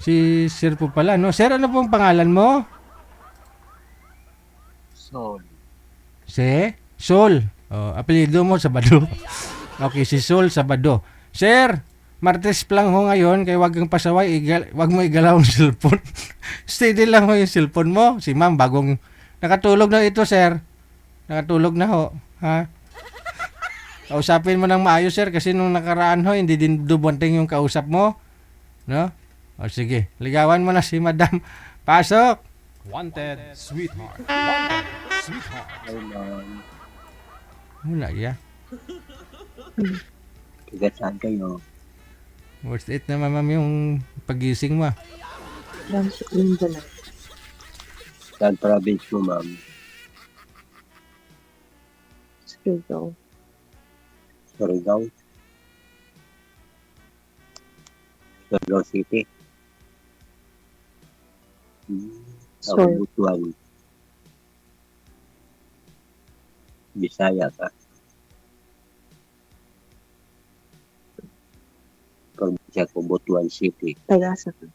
Si Sir po pala, no? Sir, ano pong pangalan mo? Sol. Si Sol. Oh, apelyido mo Sabado. Okay, si Sol Sabado. Sir, Martes lang ho ngayon, kaya wag kang pasaway, wag mo igalaw ang cellphone. Steady lang ho yung cellphone mo. Si ma'am, bagong nakatulog na ito, sir. Nakatulog na ho. Ha? Kausapin mo ng maayos, sir, kasi nung nakaraan ho, hindi din dumunting yung kausap mo. No? O sige, ligawan mo na si madam. Pasok! Wanted, sweetheart. Wanted, sweetheart. Ay, ma'am. Wala ya. Tiga saan kayo? Worst it na ma'am yung pagising mo. Ramsey Lindo na. Saan province mo, ma'am? Surigao. Surigao? Surigao City? Ako Sorry. Butuan. Bisaya ka. Probinsya ko, Butuan City. Tagasa ka.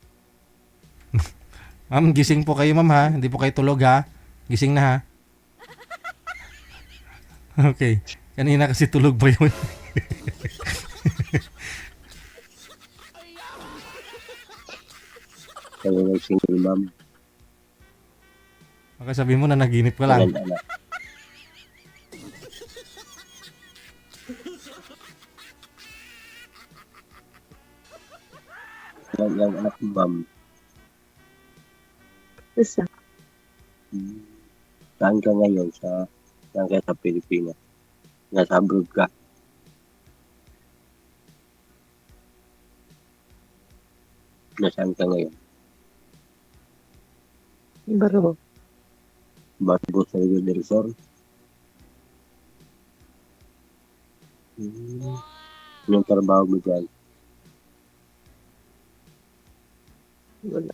Ma'am, gising po kayo ma'am ha. Hindi po kayo tulog ha. Gising na ha. Okay. Kanina kasi tulog pa yun. Kayo ng single ma'am. Baka sabi mo na naginip ka lang. Ilan anak? Ilan anak mo, ma'am? Isa. Saan ka ngayon? Saan ka sa Pilipinas? Nasa abroad ka? Nasaan ka ngayon? Baro. Bago sa Rio del Sur? Anong trabaho mo dyan? Wala.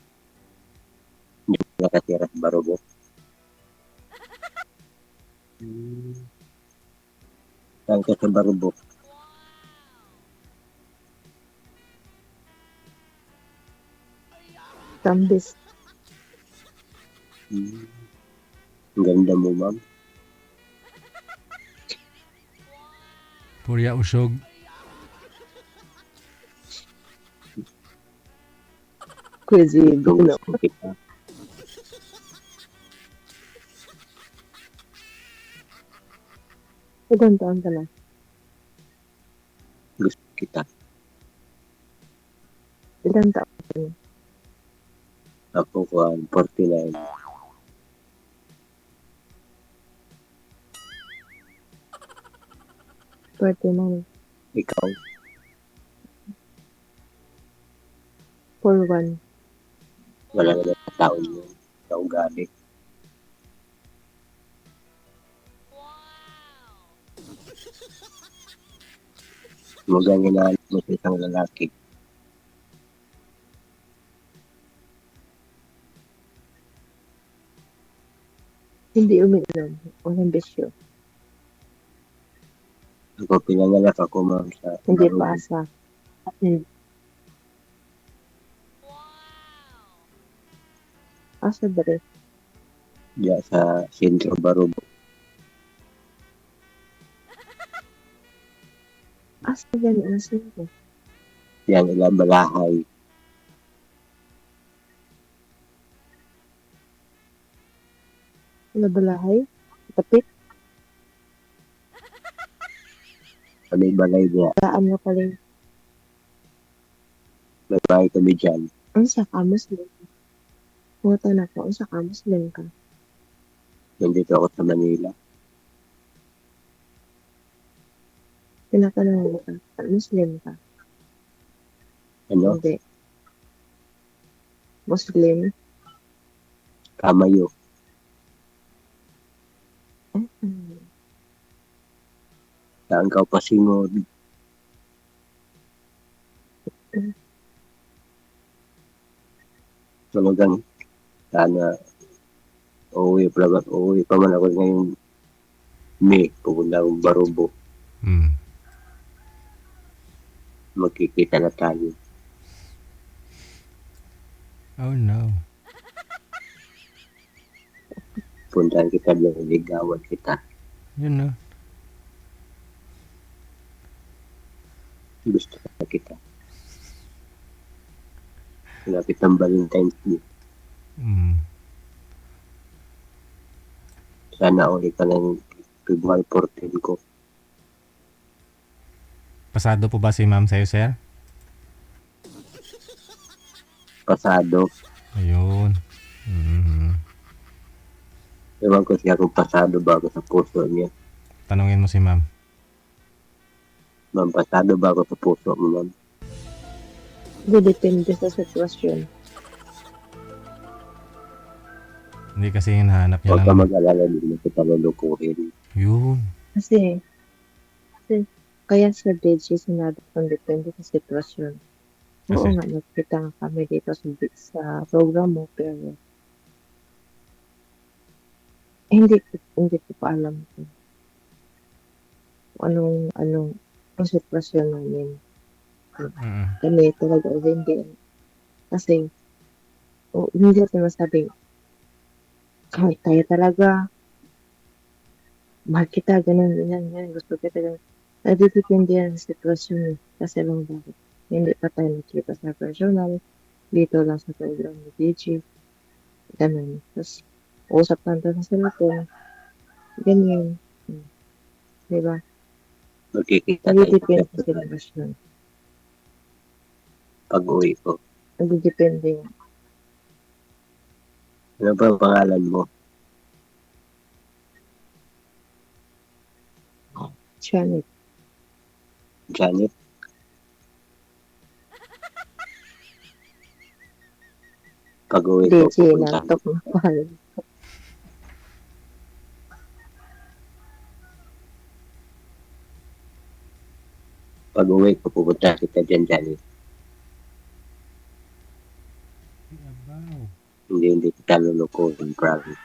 Nakatira sa Barobo? Saan ka sa Barobo? Tambis. Ang ganda mo, ma'am. Purya usog. Crazy. Gulo. Gusto kita. Ilang taon ka na? Gusto kita. Ilang taon ka na? Ako ko 49. Pwede na. Ikaw? 4-1. Wala naman sa taon yun. Sa ugali. Magang hinahanap mo sa isang lalaki. Hindi umiinom. Walang bisyo. Ako pinanganak ako, ma'am, sa Hindi Barobo. pasa. Asa dere? Diya sa Sentro Barobo. Asa gani? Asa ko? Yan ilang balahay. Wala balahay? Tapit? Kami balay niya. Daan mo pala. May bahay kami dyan. Ang sa Muslim. Pumunta na ko. Ang sa Muslim ka. Nandito ako sa Manila. Tinatanong mo ka. Muslim ka. Ano? Hindi. Muslim. Kamayo. Saan ka pasingod? Talagang sana uuwi pa man ako ngayong May. Pupunta akong Barobo. Magkikita na tayo. Oh no. Puntahan kita doon, ligawan kita. Yun no. Gusto na kita. Malapit ang Valentine's Day. Mm. Sana ulit ka ng February 14 ko. Pasado po ba si ma'am sa'yo, sir? Pasado. Ayun. Mm. Ewan ko siya kung pasado ba ako sa puso niya. Tanungin mo si ma'am. Ma'am, pasado ba ako sa puso mo, ma'am? Hindi, depende sa sitwasyon. Hindi kasi hinahanap niya Huwag ka lang. mag-alala, hindi mo kita lulukuhin. Yun. Kasi kaya sa DJ sinabi kong depende sa sitwasyon. Oo Kasi? nga, nagkita nga kami dito sa program mo, pero hindi ko pa alam kung anong sitwasyon namin. Mm. Kami talaga o hindi. Kasi, hindi natin masabing, kahit tayo talaga, mahal kita, ganun, ganyan, gusto kita, ganun. Nagdidepende yan sa sitwasyon eh. Kasi lang bakit. Hindi pa tayo nakita sa personal, dito lang sa program ni DJ, ganun. Tapos, usap lang tayo sa cellphone, ganyan. Diba? Magkikita tayo Nagdidepende sa sitwasyon. pag-uwi ko. Nagdidepende nga. Ano ba ang pangalan mo? Janet, Janet? Pag-uwi ko, DJ, pupunta. laptop na pala. Pag-uwi ko, pupunta kita dyan, Janet. Abaw. Hindi kita lulukuhin, promise.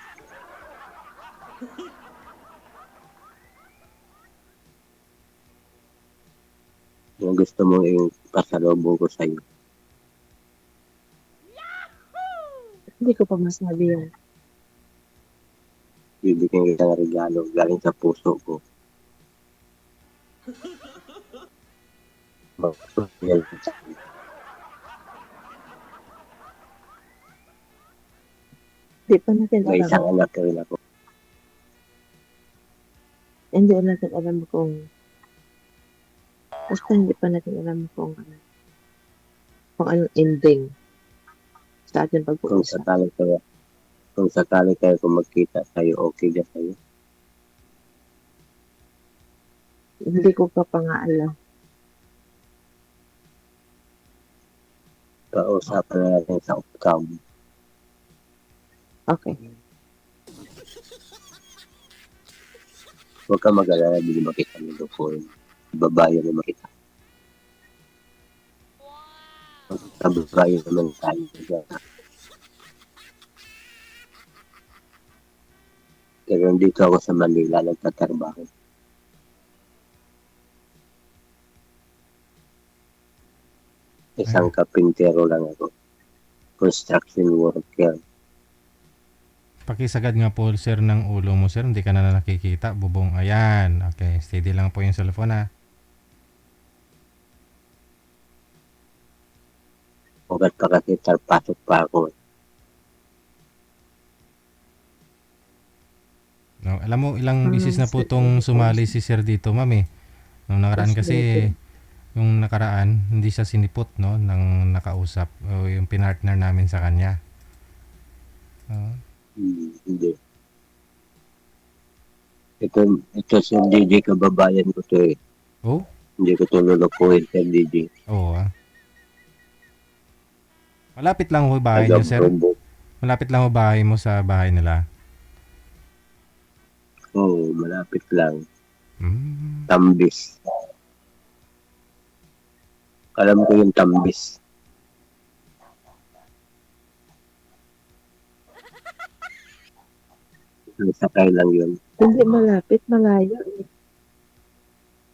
Yung gusto mo yung pasalubong ko sa'yo. Hindi ko pa masabi yan. Bibigyan kita ng regalo galing sa puso ko. Yan. Hindi pa natin May isang alam. anak rin ako. Hindi natin alam kung basta hindi pa natin alam kung anong ending sa ating Kung pag-uusap. sakali kayo kung magkita sa'yo, okay na sa'yo. Hindi ko pa nga alam. Pausapan na natin sa outcome. Okay. Huwag ka mag-alala, hindi mo makita ng lukuhin. Babae na makita. Sa babae naman tayo. Pero dito ako sa Manila, nagtatrabaho. Isang kapintero lang ako. Construction worker. Pakisagad nga po, sir, ng ulo mo, sir. Hindi ka na nakikita. Bubong. Ayan. Okay. Steady lang po yung cellphone, ha. Ugat pa kasi pasok pa ako. No, alam mo, ilang bisis na po itong sumali si sir dito, ma'am, eh. Nung nakaraan kasi, yung nakaraan, hindi siya sinipot, no, ng nakausap. O yung pinartner namin sa kanya. Hindi. Ito si DJ, kababayan ko to eh. Oh? Hindi ko to lulukuhin sa DJ. Oo, ah. Malapit lang ho bahay niyo, sir. Taga-Brombo. Malapit lang ho bahay mo sa bahay nila. Oo, malapit lang. Mm. Tambis. Alam ko yung Tambis. Isang sakay lang yun. Hindi malapit, malayo eh.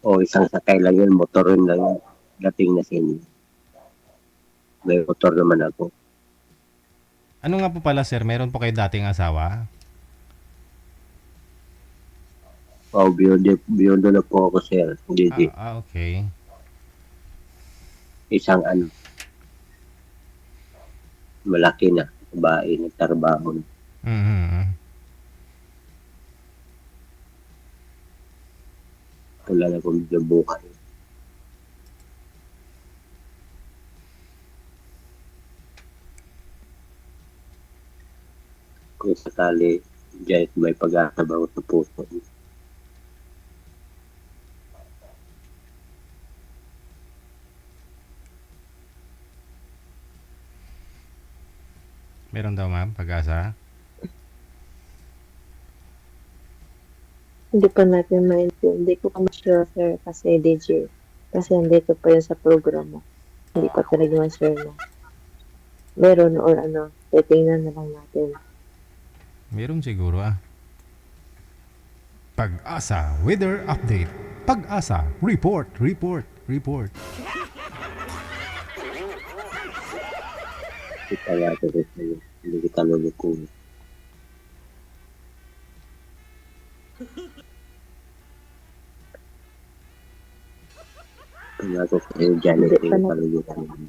O isang sakay lang yun, motor rin lang yun. Dating na sa inyo. May motor naman ako. Ano nga po pala, sir? Meron po kayo dating asawa? Biyudo na po ako, sir. Hindi, Okay. isang ano, malaki na, babae, nagtrabaho na. Mhm. Wala na kong buhay. Kung sakali, dyan may pag-asa ba ako sa puso. Meron daw, ma'am, pag-asa? Hindi pa natin maintindihan. Hindi ko pa sure, sir, kasi DJ. Kasi andito pa yun sa programa. Hindi pa talaga sure na meron or ano, titingnan na lang natin. Meron siguro, Pag-asa Weather Update. Pag-asa Report. Kita nga ito sa'yo. Hindi kita lulukuhin. Kung ako sa'yo dyan, Hindi ito pa yung na- palulukuhin.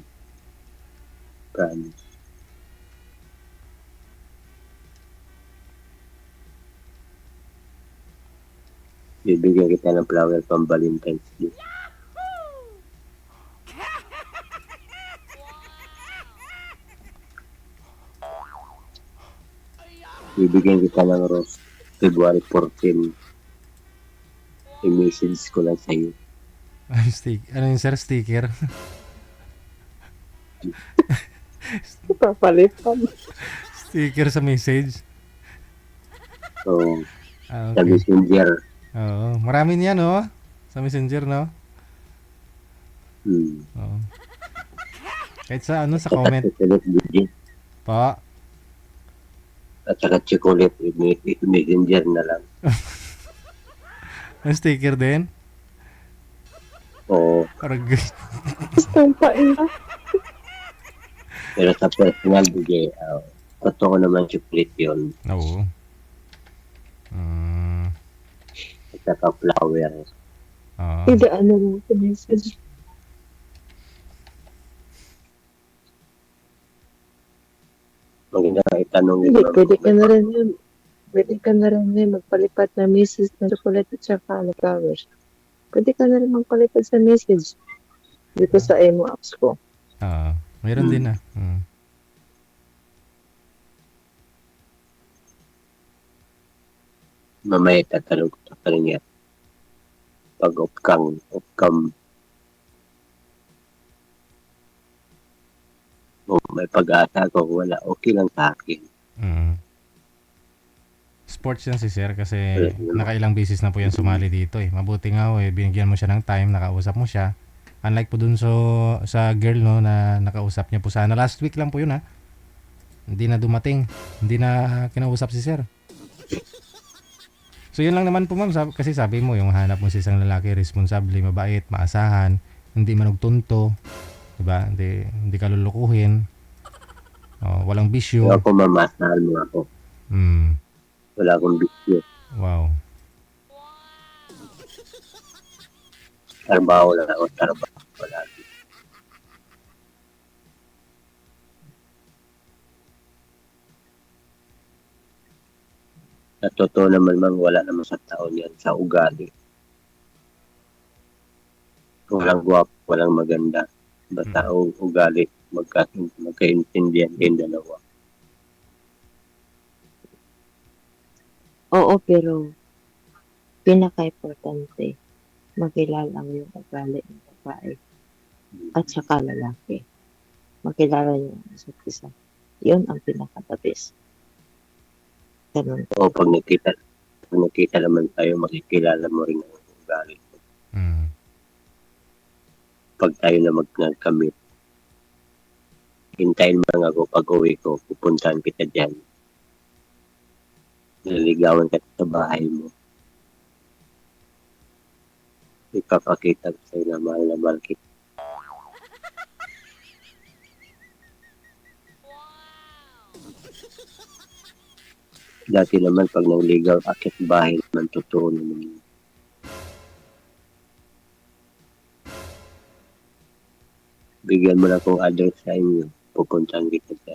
Promise. Bibigyan kita ng flower pang Valentine's Day. Bibigyan kita ng rose February 14. I-message ko lang sa'yo. Ano yun, sir? Sticker? Papalitan. Sticker sa message? So, sa Okay. messenger. Oo. Marami niyan, no? Sa messenger, no? Oo. Kahit sa sa comment. Chocolate bigyan. Pa. At saka chocolate, messenger na lang. Ang sticker din? Oo. Parang Stampain na. Pero sa personal, bigay, totoo naman chocolate yun. Oo. At saka flower. Oo. Hindi, ano mo, sa message. Maganda itanong Hindi, ito. pwede ka na rin yun. Pwede ka na rin yun magpalipat na message na chocolate at saka flowers. Pwede ka na rin magpalipat sa message. Dito sa emo apps ko. Oo. Meron din, Mamaya tatanong ko sa kanya. Pag off-cam, may pag-asa ko, wala, okay lang sa akin. Sports yan si sir kasi nakailang beses na po yan sumali dito eh. Mabuti nga binigyan mo siya ng time, nakausap mo siya. Unlike po dun sa girl no na nakausap niya po sana. Last week lang po yun Hindi na dumating. Hindi na kinausap si sir. So yun lang naman po ma'am. Kasi sabi mo yung hanap mo si isang lalaki responsable, mabait, maasahan, hindi manugtunto. Diba? Hindi ka lulukuhin. Walang bisyo. Kung ako mamasahal mo ako, wala akong bisyo. Wow. Trabaho lang ako, trabaho palagi. Sa totoo naman wala naman sa taon yan, sa ugali. Walang guwapo, walang maganda. Basta ugali, magkaintindihan din dalawa. Oo, pero pinaka-importante, makilala mo yung ugali ng babae at saka lalaki. Makilala niyo ang isa't isa. Yun ang pinaka-the best. Ganun. O pag nakita naman tayo, makikilala mo rin ang ugali. Pag tayo na nagkamit, hintayin mo lang ako pag uwi ko, pupuntahan kita dyan. Naliligawan ka sa bahay mo. Ipapakita ko sa'yo na mahal kita. Dati naman pag nangligaw, akit bahay naman, totoo naman yun. Bigyan mo na kung address sa inyo, pupuntahan kita sa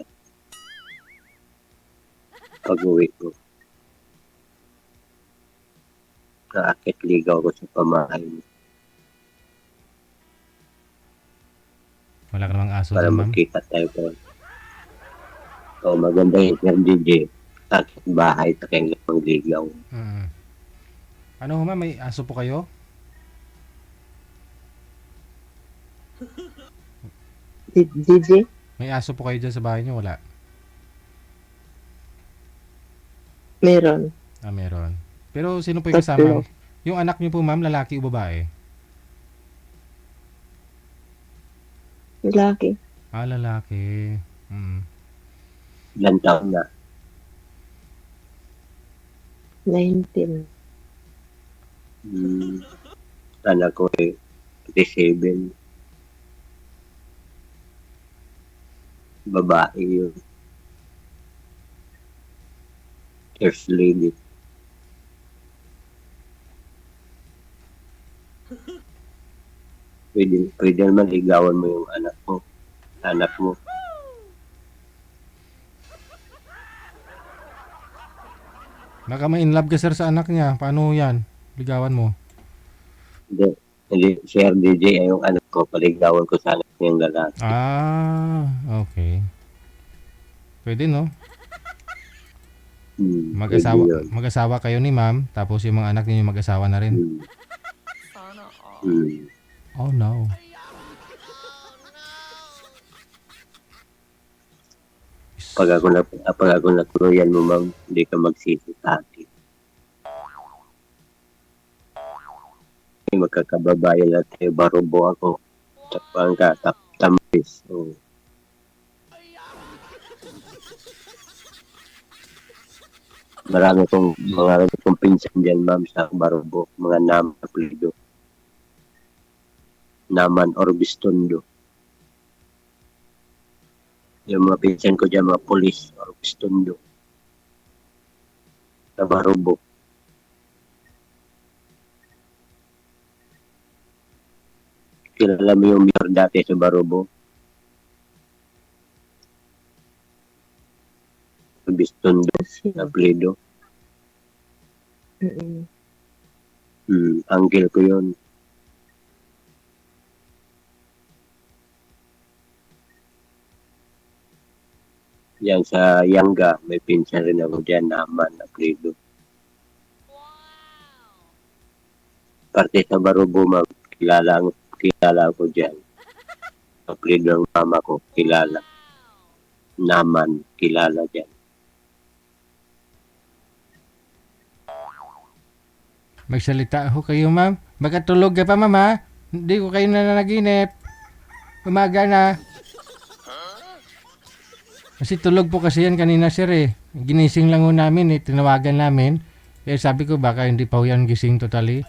pag-uwi ko. Naakit ligaw ko sa pamahay mo Wala ka namang aso para dyan, ma'am. magkita tayo po. So, maganda yung Sir DJ. Akit bahay sa kanyang mangligaw. Ano ho, ma'am? May aso po kayo? DJ? May aso po kayo dyan sa bahay niyo? Wala? Meron. Meron. Pero sino po yung Tatlo. kasama? Yung anak niyo po, ma'am, lalaki o babae? Lalaki. Lalaki. Ilan taon na? 19. Anak ko 37. Babae yun. First lady. Pwede naman ligawan mo yung anak mo. Anak mo. Baka ma-in love ka, sir, sa anak niya. Paano yan? Ligawan mo? Hindi, Sir DJ ay yung anak ko. Paligawan ko sa anak niyang lalaki. Okay. Pwede, no? Pwede yun. Mag-asawa kayo ni ma'am, tapos yung mga anak niyo mag-asawa na rin. Oh, no. Pag ako natuluyan mo, ma'am, hindi ka magsisi sa akin. Magkakababayan lang tayo, barubo ako. Tapang ka, tamis. Oh. Marami kong pinsan dyan, ma'am, sa barubo. Mga naman, apelido. Naman or Bistondo. Yung mga pinsan ko dyan, mga polis or Bistondo. Sa barubo. Kilala mo yung mayor dati sa Barubo? Bistondo, Sino? apelido. Uncle ko yun. Yan sa Yangga, may pinsan rin ako dyan, Naman, apelido. Parte sa Barubo, ma'am, kilala ko dyan. Apelido ng mama ko, kilala. Naman, kilala dyan. Magsalita ho kayo, ma'am. Baka tulog ka pa, ma'am, ha? Hindi ko kayo nananaginip. Umaga na. Kasi tulog po kasi yan kanina, sir, eh. Ginising lang ho namin, eh. Tinawagan namin. Eh, sabi ko, baka hindi pa ho yan gising totally.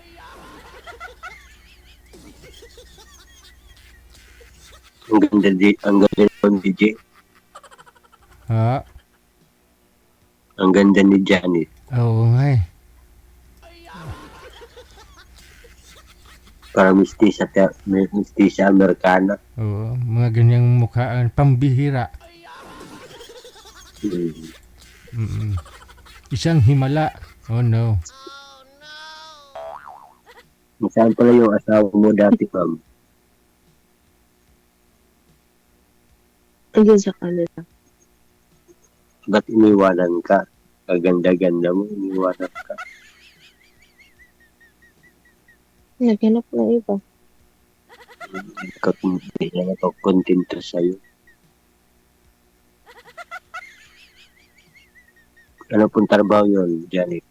Ang ganda ng DJ. Ha? Ang ganda ni Janet. Oo nga, eh. Parang mistisa Amerikana. Oo, mga ganyang mukha, pambihira. Isang himala. Oh, no. Saan pala yung asawa mo dati, ma'am? Ayun sa kanila. Ba't iniwanan ka? Kaganda-ganda mo, iniwanan ka. Naghanap na iba. Hindi na ako kontento sa'yo. Ano pong trabaho yun, Janet?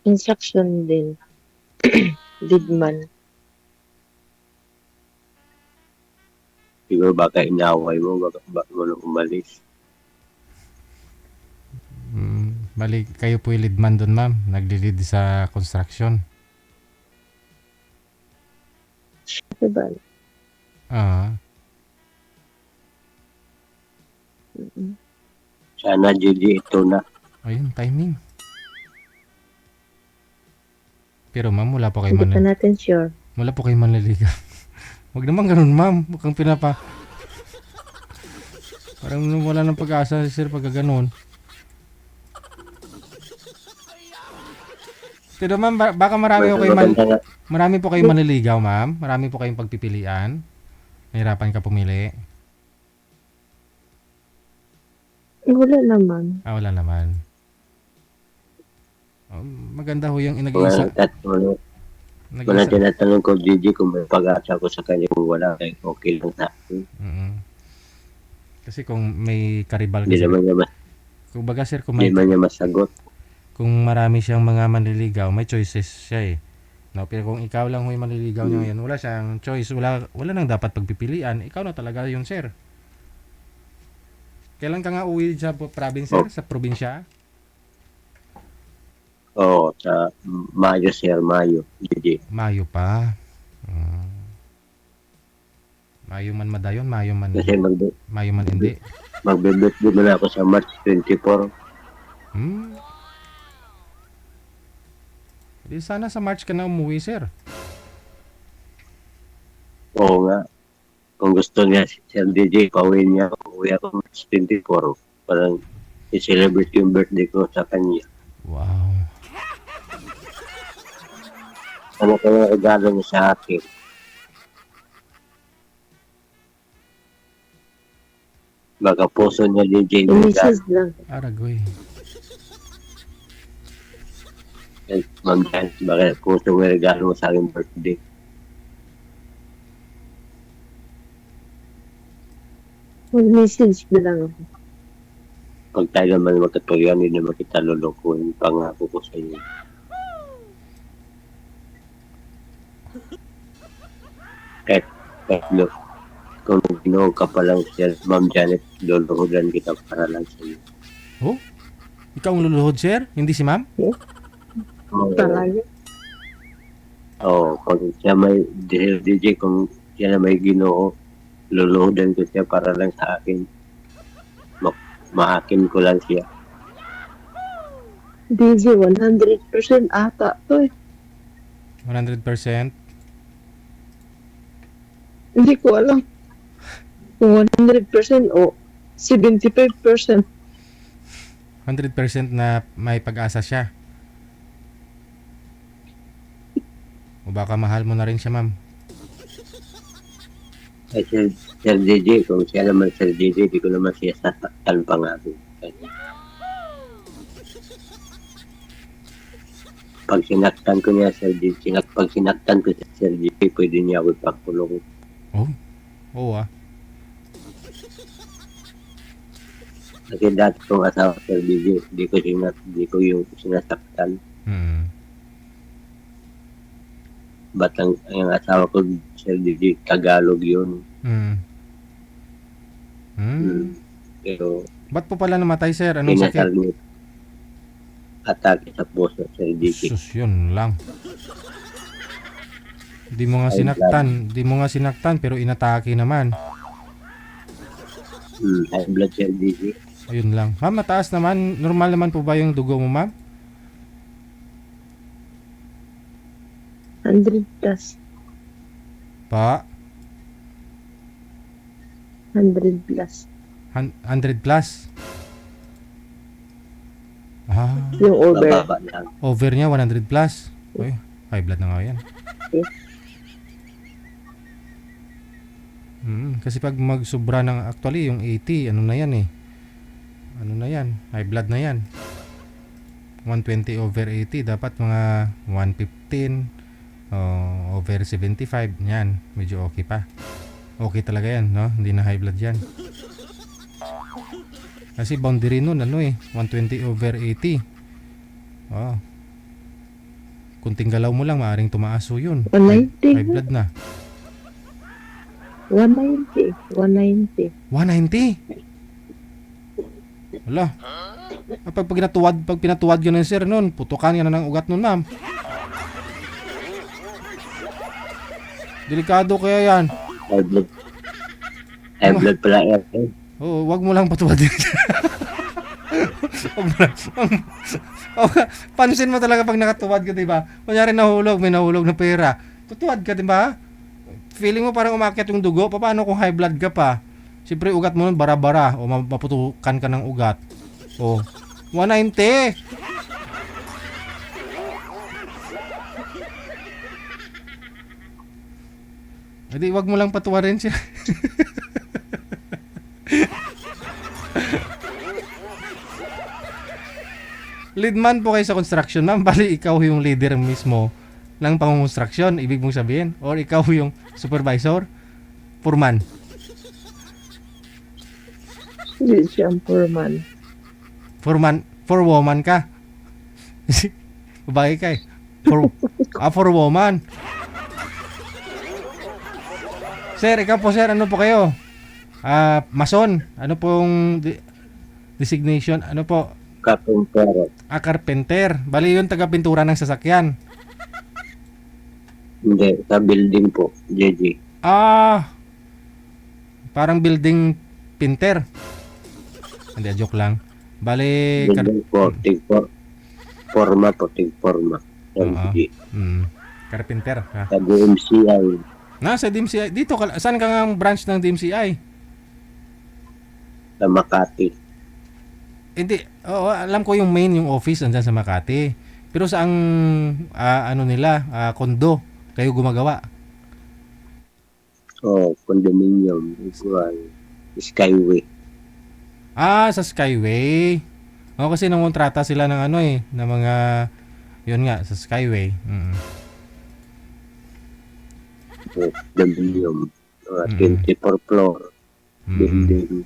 Instruction din. Didman. Siguro baka inaway mo, baka mo nang umalis. Bali, kayo po yung leadman doon, ma'am. Nagli-lead sa construction. Diba? Sana Gigi ito na. Ayun, timing. Pero ma'am, wala po kayo Hindi pa man, natin sure. wala po kayo manliligaw. Huwag naman ganun, ma'am. Huwag kang pinapa. Parang wala nang pag-asa si sir pagka ganun. Pero ma'am, baka marami po kayo Maganda nga. marami po kayong manliligaw, ma'am. Marami po kayong pagpipilian. Nahirapan ka pumili. Wala naman. Wala naman. Maganda ho yung Wala nag-iisa. wala tinatanong ko Gigi kung may pag-asa ko sa kanya kung wala. Eh, okay lang sa akin. Mm-mm. Kasi kung may karibal Hindi kasi. naman niya, Kung baga sir, hindi naman niya masagot. kung marami siyang mga manliligaw, may choices siya eh. No, pero kung ikaw lang yung manliligaw niya ngayon, wala siyang choice, wala nang dapat pagpipilian, ikaw na talaga yun, sir. Kailan ka nga uwi sa province, sir? Sa probinsya? Oo, sa Mayo, sir, Mayo. Gigi. Mayo pa. Mayo man madayon, Mayo man hindi. Magbe-birthday mo na ako sa March 24. Di sana sa March ka na umuwi, sir. Oo nga. Kung gusto niya si Sir DJ, pauwiin niya ako. Uwi ako March 24. Parang i-celebrate yung birthday ko sa kanya. Wow. Ano kaya regalo niya sa akin? Baka puso niya DJ na regalo. I-message lang. Aragoy. Ma'am Jan, baka puso mo regalo mo sa aking birthday. Mag-message na lang ako. Pag tayo naman magkatuloyan, hindi naman kita lulukuhin. Pangako ko sa iyo. Kahit look, kung ginoo ka pa lang siya, Ma'am Janet, luluhudan kita para lang sa iyo. Oh? Ikaw ang luluhod, sir? Hindi si ma'am? Talaga. Kung siya may DJ, kung siya na may ginoo, luluhudan ko siya para lang sa akin. Maakin ko lang siya. DJ, 100% ata to eh. 100%? Hindi ko alam. Kung 100% o 75%. 100% na may pag-asa siya. O baka mahal mo na rin siya, ma'am. Ay, Sir DJ, kung siya naman Sir DJ, di ko naman siya sasaktan pa nga ako. Pag sinaktan ko niya Sir DJ, pag sinaktan ko si Sir DJ, pwede niya ako ipakulong. Oh? Oo ah. Kasi dati kong asawa Sir DJ, di ko yung sinasaktan. Ba't ang asawa ko Sir DJ, Tagalog yun. Pero Ba't po pala namatay, sir? Anong sakit? pinasal atake sa puso Sir DJ. Sus, yun lang. Di mo nga sinaktan, pero inatake naman. High blood Sir DJ. Ayun lang. Ma'am, mataas naman. Normal naman po ba yung dugo mo, ma'am? 100 plus. Pa? 100 plus. 100 plus? Yung over. Bababa lang. Over niya, 100 plus. Uy, high blood na nga yan. Kasi pag magsubra ng actually, yung 80, ano na yan eh. Ano na yan? High blood na yan. 120 over 80, dapat mga 115 over 75. Yan, medyo okay pa. Okay talaga yan, no? Hindi na high blood yan. Kasi boundary nun, ano eh, 120 over 80. Kunting galaw mo lang, maaaring tumaaso yun. 190. High blood na. 190. 190. 190? Wala. Pag pinatuwad yun ng sir nun, putukan yan na ng ugat nun, ma'am. Delikado kaya yan. High blood. High blood pala yan. Oo, wag mo lang patuwadin. Oh, pansin mo talaga pag nakatuwad ka, 'di ba? Kunyari nahulog, may nahulog na pera. Tutuwad ka, 'di ba? Feeling mo parang umakyat yung dugo. Paano kung high blood ka pa? Siyempre ugat mo nun bara-bara o maputukan ka ng ugat. Oh, 190. Edi wag mo lang patuwarin siya. Lead man po kayo sa construction, ma'am. Bali, ikaw yung leader mismo ng pang-construction, ibig mong sabihin? Or ikaw yung supervisor? Foreman? Hindi siya ang foreman. For woman ka? Babae ka eh. For woman. Sir, ikaw po sir, ano po kayo? Mason. Ano pong designation? Ano po? Carpenter. Carpenter. Bali yun taga-pintura ng sasakyan. Hindi, sa building po, JJ. Parang building pinter. Hindi, joke lang. Bali, Building po, forma po, forma. JJ. Carpenter. Ha? Sa DMCI, Sa DMCI. Dito, saan ka nga ang branch ng DMCI? sa Makati. Hindi, oo, alam ko yung main, yung office andyan sa Makati. Pero saang kondo kayo gumagawa? Condominium, igual, Skyway. Sa Skyway. Kasi nangontrata sila ng ng mga, yun nga, sa Skyway. Condominium, 24 floor, building.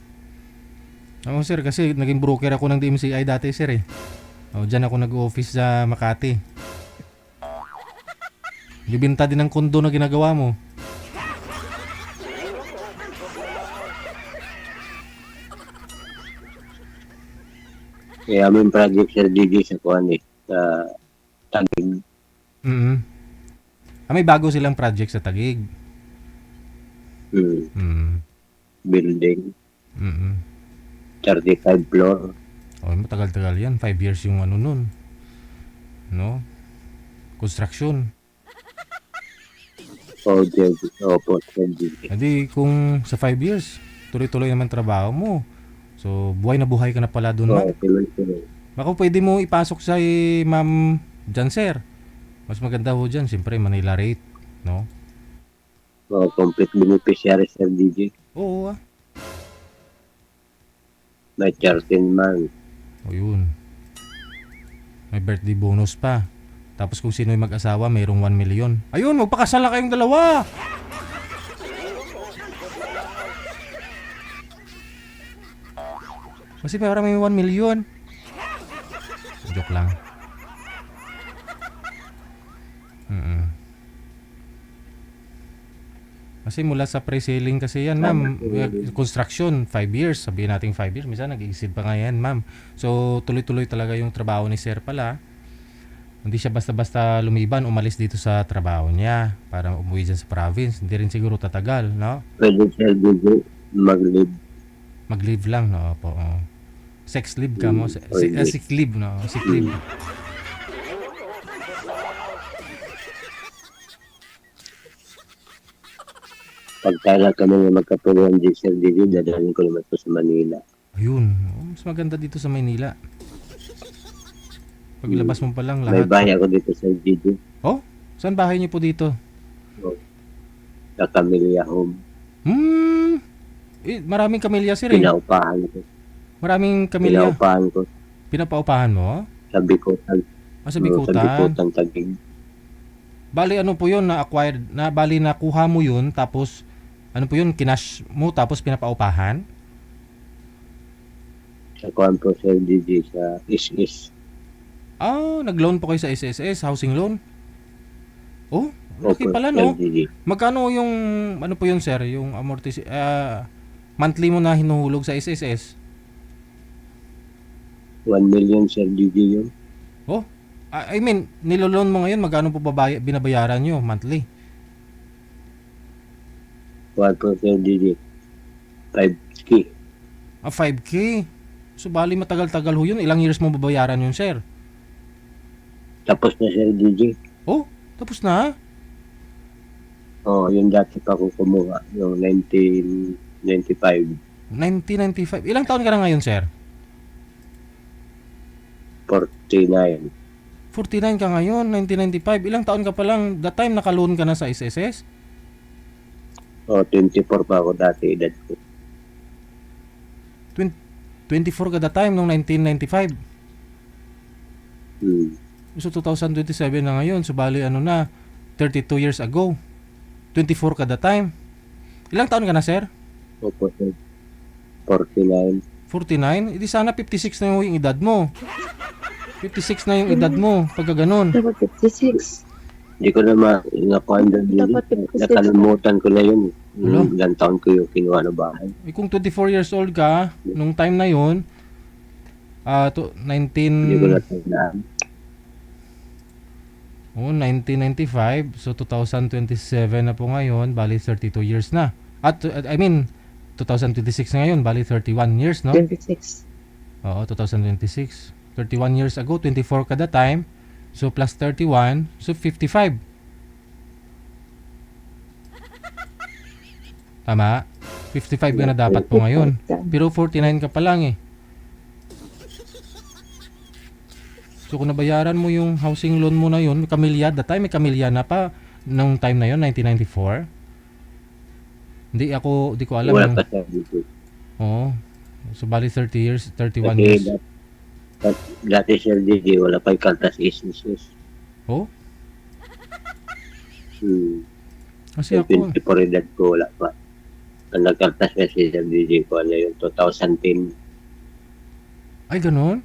Sir, kasi naging broker ako ng DMCI dati, sir eh. Diyan ako nag-office sa Makati. Bibinta din ng kondo na ginagawa mo. Kaya aming project sa DJ sa sa Taguig. May bago silang project sa Taguig. Building, 35 floor. Matagal-tagal yan. 5 years yung nun. No? Construction. JJ. Opo, JJ. Hindi, kung sa 5 years, tuloy-tuloy naman trabaho mo. So, buhay na buhay ka na pala dun, ma'am. Tuloy-tuloy. Baka pwede mo ipasok sa ma'am dyan, sir. Mas maganda ho dyan. Siyempre, Manila rate. No? Complete beneficiary sa DJ. Oo, May 13 months. yun. May birthday bonus pa. Tapos kung sino yung mag-asawa, mayroong 1 million. Ayun, magpakasal na kayong dalawa. Kasi parang may 1 million. Joke lang. Kasi mula sa pre-selling kasi yan, ma'am. Construction, 5 years. Sabihin natin 5 years. Minsan nag-exceed pa nga yan, ma'am. So, tuloy-tuloy talaga yung trabaho ni sir pala. Hindi siya basta-basta lumiban, umalis dito sa trabaho niya para umuwi dyan sa province. Hindi rin siguro tatagal, no? Pwede sa DJ mag-leave. Mag-leave lang, no? Po. Sex leave ka mo. Sick leave, no? Sick leave. Pag kailan kami na magkatulungan din sa DJ, dadalhin ko naman po sa Manila. Ayun. Mas maganda dito sa Maynila. Paglabas mo pa lang May lahat. bahay ako dito sa DJ. Saan bahay niyo po dito? Sa Camellia Home. Maraming kamilya, sir. Pinaupahan ko. Maraming kamilya. Pinaupahan ko Pinapaupahan mo? sa Bikutan. Sa Sa Bikutan. Bikutan, Taguig. Bali ano po yun na acquired, bali nakuha mo yun tapos ano po yun, kinash mo tapos pinapaupahan? Sa kuhan po sa DJ sa ISIS. Nag-loan po kayo sa SSS, housing loan? Okay Opo, pala, no? LDG. Magkano yung, ano po yun, sir? Yung monthly mo na hinuhulog sa SSS? 1 million sa DJ yun. I mean, niloloan mo ngayon, magkano po binabayaran nyo monthly? Kuhan po sa DJ. 5K. 5K. So, bali matagal-tagal ho yun. Ilang years mo babayaran yun, sir? Tapos na Sir DJ. Oh, tapos na? Yung dati pa ko kumuha, yung 1995, 1995. Ilang taon ka na ngayon, sir? 49. 49 ka ngayon, 1995. Ilang taon ka pa lang? That time, nakaloan ka na sa SSS? 24 pa ako dati, edad ko. 24 ka that time, nung 1995. Hmm. So, 2027 na ngayon. So, bali, 32 years ago. 24 ka that time. Ilang taon ka na, sir? Opo, Sir. 49. 49? Hindi sana 56 na yung edad mo. 56 na yung edad mo, pagka ganun. Dapat 56. Hindi ko na nakuha doon. Dapat 56. Nakalimutan ko na yun. Hello? Ilang taon ko yung kinuha na bahay. Eh, kung 24 years old ka, nung time na yun, Hindi ko na tandaan. 1995, so 2027 na po ngayon, bali 32 years na. At, 2026 na ngayon, bali 31 years, no? 26. Oo, 2026. 31 years ago, 24 ka that time. So, plus 31, so 55. Tama? 55 ka na dapat po ngayon. Pero 49 ka pa lang eh. So, kung nabayaran mo yung housing loan mo na yun, Camilla, that time may Camilla na pa nung time na yun, 1994. Hindi ko alam. Wala yung- pa Sir DJ. Oo. So, bali 30 years, 31 Kasi years. dati Sir DJ, wala pa yung kaltas issues. Oh? Kasi Yung ako, 24 edad ko, wala pa. Ang nagkaltas kasi Sir DJ ko, yung 2010. ay ganun?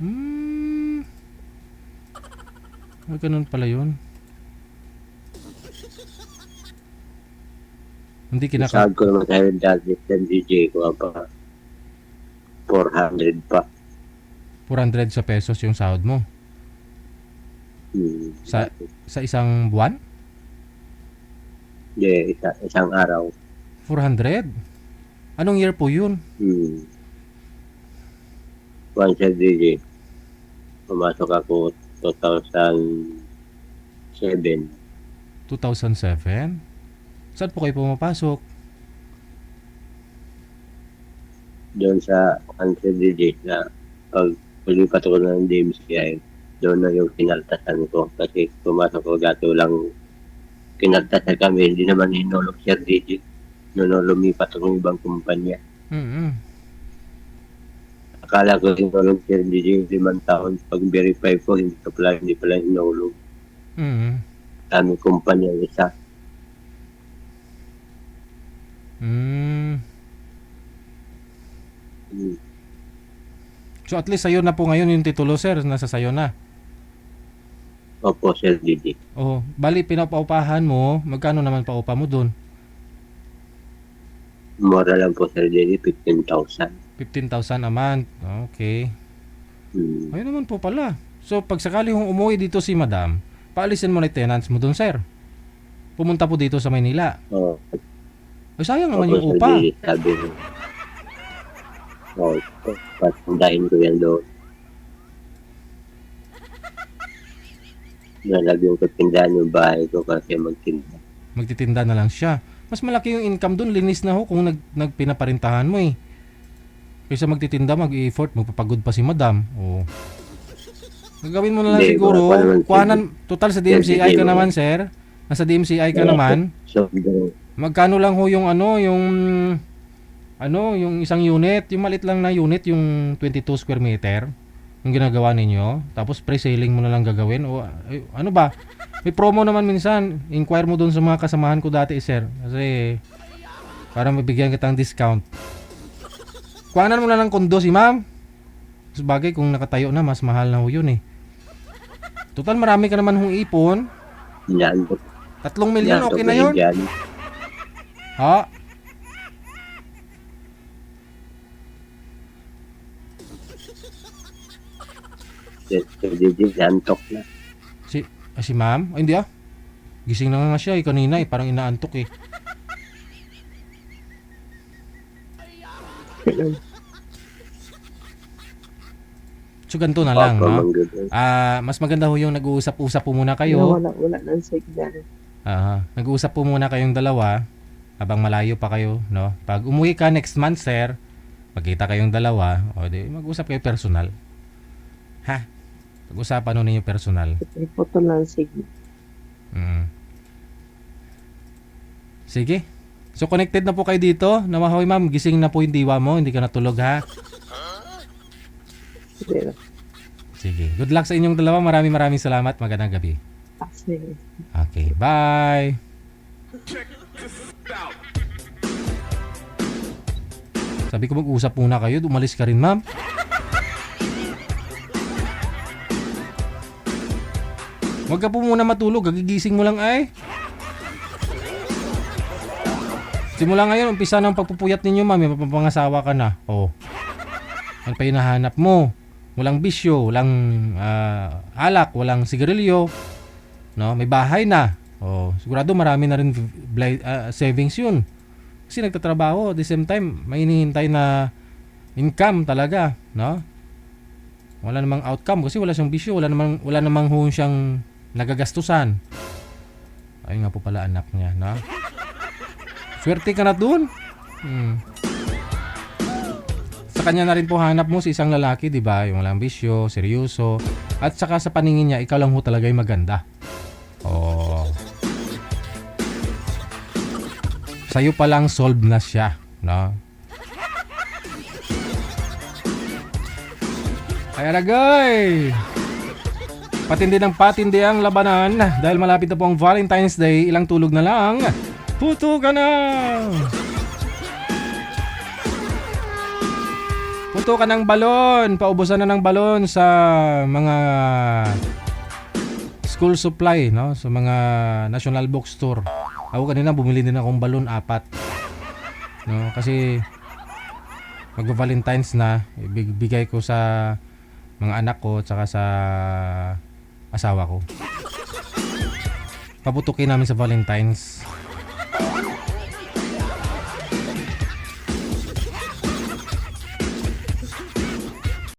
Hmm. Ay ganun pala yun. Hindi kinaka... Sahod ko naman tayo dati Sir DJ ko, pa 400 pa. 400 sa pesos yung sahod mo. Sa isang buwan? Hindi, isang araw. 400? Anong year po yun? Once Sir DJ, pumasok ako 2007. 2007? Saan po kayo pumapasok? Doon sa Sir DJ na pag pulipat ko ng DMCI, doon na yung kinaltasan ko. Kasi pumasok ko dati lang kinaltasan kami, hindi naman hinulog Sir DJ. Noon lumipat ako ng ibang kumpanya. Akala ko hinulog Sir DJ 5 taon. Pag verify ko, hindi pala hinulog. Aming kumpanya isa. So at least sayo na po ngayon yung titulo, sir. Nasa sayo na. Opo, Sir DJ. Oh, bali pinapaupahan mo, magkano naman paupa mo doon? Mura lang po Sir DJ, 15,000. 15,000 a month. Okay. Ayun naman po pala. So pag sakali kung umuwi dito si Madam, paalisin mo na yung tenants mo doon, sir. Pumunta po dito sa Maynila. Oo. Ay, sayang naman Opo, yung Sir upa. DJ, sabi mo. Oo, patundahin ko yan doon. Nalagyan ko tindahan yung bahay ko kasi magtinda. Magtitinda na lang siya. Mas malaki yung income doon, linis na ho kung nagpinaparintahan mo eh. Kaysa magtitinda, mag-i-effort, magpapagod pa si Madam. Oh. Gagawin mo na lang Hindi, siguro, wala pa naman, kuhanan, total sa DMCI ka Hindi, naman, sir. Nasa DMCI ka naman. So, Magkano lang ho yung yung isang unit, yung malit lang na unit, yung 22 square meter, yung ginagawa ninyo, tapos pre-selling mo na lang gagawin, o ano ba, may promo naman minsan, inquire mo dun sa mga kasamahan ko dati, sir, kasi para mabigyan kitang discount. Kuhanan mo na lang kondo si ma'am, sabagay kung nakatayo na, mas mahal na ho yun eh. Total marami ka naman hong ipon, yan. 3 milyon, okay na yun? Ha? Sir DJ, antok na. Si ma'am? Ay, hindi ah. Gising na nga siya kanina parang inaantok eh. Mm. So ganito na lang, Opo, no? Mang Gudon. Mas maganda ho yung nag-uusap-usap po muna kayo. Wala ng signal. Nag-uusap po muna kayong dalawa habang malayo pa kayo, no? Pag umuwi ka next month, sir, magkita kayong dalawa, o di mag-usap kayo personal. Ha? Pag-usapan nun ninyo personal. Ipotol ng signal. Mm. Sige. So connected na po kayo dito. Namahoy ma'am, gising na po yung diwa mo, hindi ka natulog ha. Sige. Sige. Good luck sa inyong dalawa. Maraming salamat. Magandang gabi. Sige. Okay, bye. Sabi ko mag-usap muna kayo, umalis ka rin, ma'am. Huwag ka po muna matulog, gagigising mo lang ay. Simula ngayon, umpisa ng pagpupuyat ninyo, ma'am. May mapapangasawa ka na. Oh. Ano pa yung nahanap mo? Walang bisyo, walang alak, walang sigarilyo. No, may bahay na. Oh, sigurado marami na rin savings 'yun. Kasi nagtatrabaho, at the same time may hinihintay na income talaga, no? Wala namang outcome kasi wala siyang bisyo, wala namang siyang nagagastusan. Ayun nga po pala anak niya, no? Swerte ka na dun. Sa kanya na rin po hanap mo si isang lalaki, di ba? Yung walang bisyo, seryoso. At saka sa paningin niya, ikaw lang ho talaga yung maganda. Oh. Sa'yo pa lang solve na siya, no? Kaya ragay! Patindi ng patindi ang labanan dahil malapit na po ang Valentine's Day, ilang tulog na lang. Puto ka na! Puto ka ng balon. Paubusan na ng balon sa mga school supply, no? Sa mga National Bookstore. Ako kanina bumili din akong balon 4. No, kasi magva-Valentine's na, ibigay ko sa mga anak ko at saka sa asawa ko. Paputukin namin sa Valentine's.